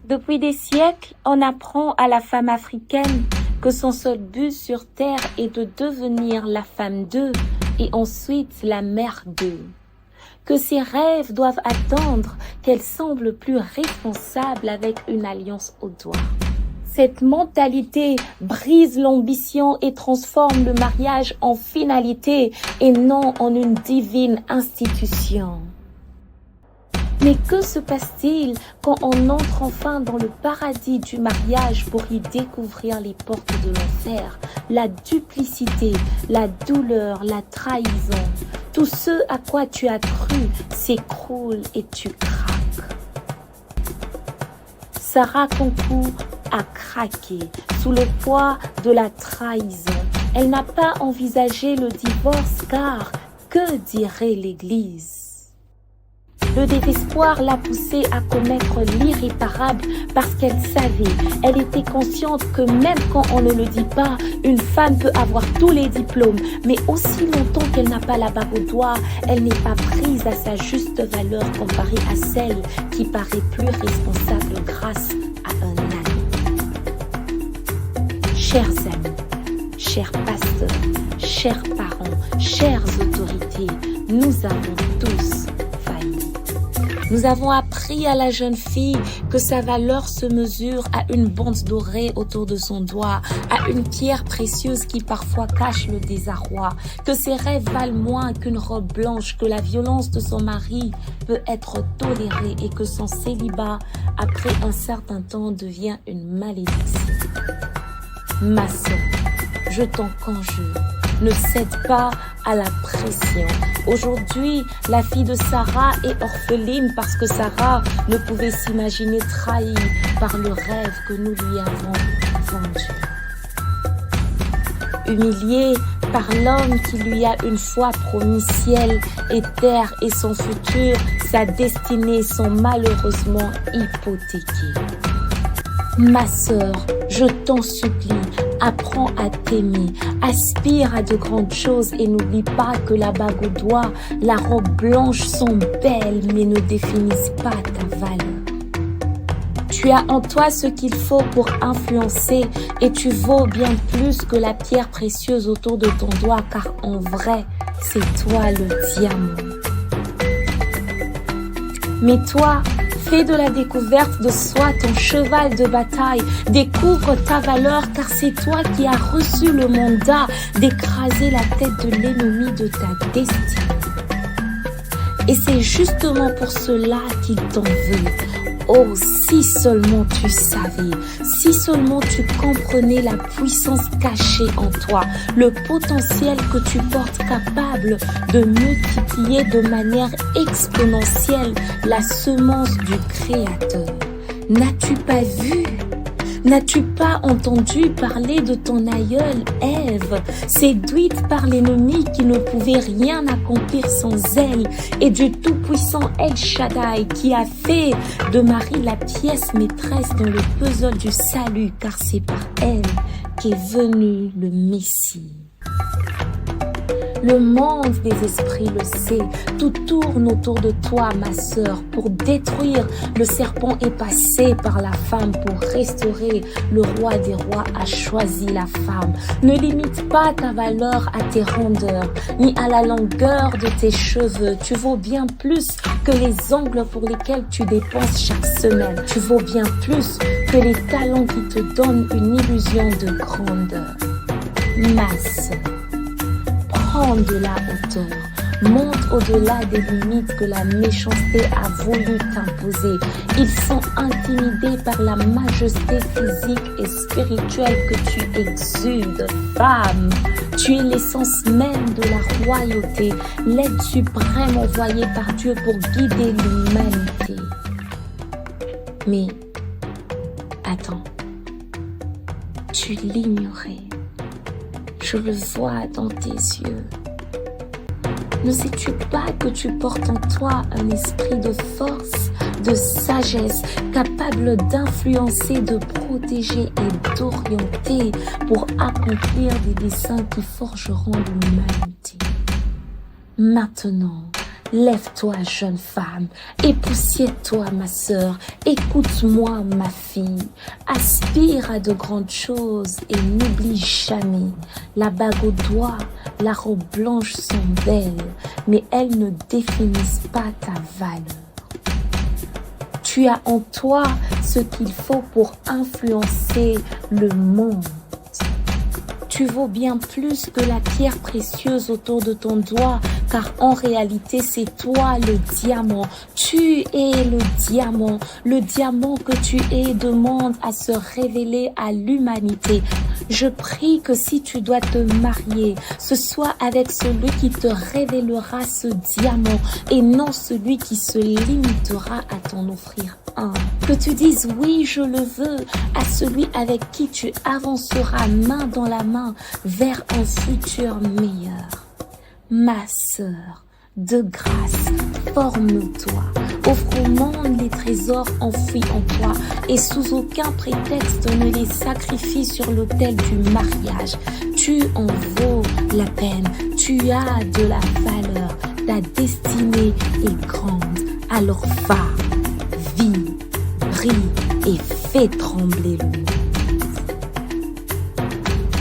Depuis des siècles, on apprend à la femme africaine que son seul but sur terre est de devenir la femme d'eux et ensuite la mère d'eux. Que ses rêves doivent attendre qu'elle semble plus responsable avec une alliance au doigt. Cette mentalité brise l'ambition et transforme le mariage en finalité et non en une divine institution. Mais que se passe-t-il quand on entre enfin dans le paradis du mariage pour y découvrir les portes de l'enfer, la duplicité, la douleur, la trahison? Tout ce à quoi tu as cru s'écroule et tu craques. Sarah Concours a craqué sous le poids de la trahison. Elle n'a pas envisagé le divorce car que dirait l'Église? Le désespoir l'a poussée à commettre l'irréparable parce qu'elle savait, elle était consciente que même quand on ne le dit pas, une femme peut avoir tous les diplômes, mais aussi longtemps qu'elle n'a pas la bague au doigt, elle n'est pas prise à sa juste valeur comparée à celle qui paraît plus responsable grâce à un ami. Chers amis, chers pasteurs, chers parents, chères autorités, nous avons tous failli. Nous avons appris à la jeune fille que sa valeur se mesure à une bande dorée autour de son doigt, à une pierre précieuse qui parfois cache le désarroi, que ses rêves valent moins qu'une robe blanche, que la violence de son mari peut être tolérée et que son célibat, après un certain temps, devient une malédiction. Ma sœur, je t'en conjure, ne cède pas à la pression. Aujourd'hui, la fille de Sarah est orpheline parce que Sarah ne pouvait s'imaginer trahie par le rêve que nous lui avons vendu. Humiliée par l'homme qui lui a une fois promis ciel et terre et son futur, sa destinée sont malheureusement hypothéquées. Ma sœur, je t'en supplie, apprends à t'aimer, aspire à de grandes choses et n'oublie pas que la bague au doigt, la robe blanche sont belles mais ne définissent pas ta valeur. Tu as en toi ce qu'il faut pour influencer et tu vaux bien plus que la pierre précieuse autour de ton doigt car en vrai, c'est toi le diamant. Mais toi, fais de la découverte de soi ton cheval de bataille. Découvre ta valeur car c'est toi qui as reçu le mandat d'écraser la tête de l'ennemi de ta destinée. Et c'est justement pour cela qu'il t'en veut. Oh, si seulement tu savais, si seulement tu comprenais la puissance cachée en toi, le potentiel que tu portes capable de multiplier de manière exponentielle la semence du Créateur. N'as-tu pas vu? N'as-tu pas entendu parler de ton aïeule Ève, séduite par l'ennemi qui ne pouvait rien accomplir sans elle, et du tout-puissant El Shaddai qui a fait de Marie la pièce maîtresse dans le puzzle du salut, car c'est par elle qu'est venu le Messie. Le monde des esprits le sait, tout tourne autour de toi, ma sœur. Pour détruire, le serpent est passé par la femme. Pour restaurer, le roi des rois a choisi la femme. Ne limite pas ta valeur à tes rondeurs, ni à la longueur de tes cheveux. Tu vaux bien plus que les ongles pour lesquels tu dépenses chaque semaine. Tu vaux bien plus que les talents qui te donnent une illusion de grandeur. Ma sœur, prends de la hauteur, monte au-delà des limites que la méchanceté a voulu t'imposer. Ils sont intimidés par la majesté physique et spirituelle que tu exudes. Femme, tu es l'essence même de la royauté, l'aide suprême envoyée par Dieu pour guider l'humanité. Mais, attends, tu l'ignorais. Je le vois dans tes yeux. Ne sais-tu pas que tu portes en toi un esprit de force, de sagesse, capable d'influencer, de protéger et d'orienter pour accomplir des desseins qui forgeront l'humanité? Maintenant, Lève-toi, jeune femme, époussière-toi, ma sœur, écoute-moi, ma fille. Aspire à de grandes choses et n'oublie jamais. La bague au doigt, la robe blanche sont belles, mais elles ne définissent pas ta valeur. Tu as en toi ce qu'il faut pour influencer le monde. Tu vaux bien plus que la pierre précieuse autour de ton doigt, car en réalité c'est toi le diamant. Tu es le diamant. Le diamant que tu es demande à se révéler à l'humanité. Je prie que si tu dois te marier, ce soit avec celui qui te révélera ce diamant et non celui qui se limitera à t'en offrir un. Que tu dises oui, je le veux à celui avec qui tu avanceras main dans la main vers un futur meilleur. Ma sœur, de grâce, forme-toi, offre au monde les trésors enfouis en toi et sous aucun prétexte ne les sacrifie sur l'autel du mariage. Tu en vaux la peine, tu as de la valeur, ta destinée est grande. Alors va, vis, brille et fais trembler le monde.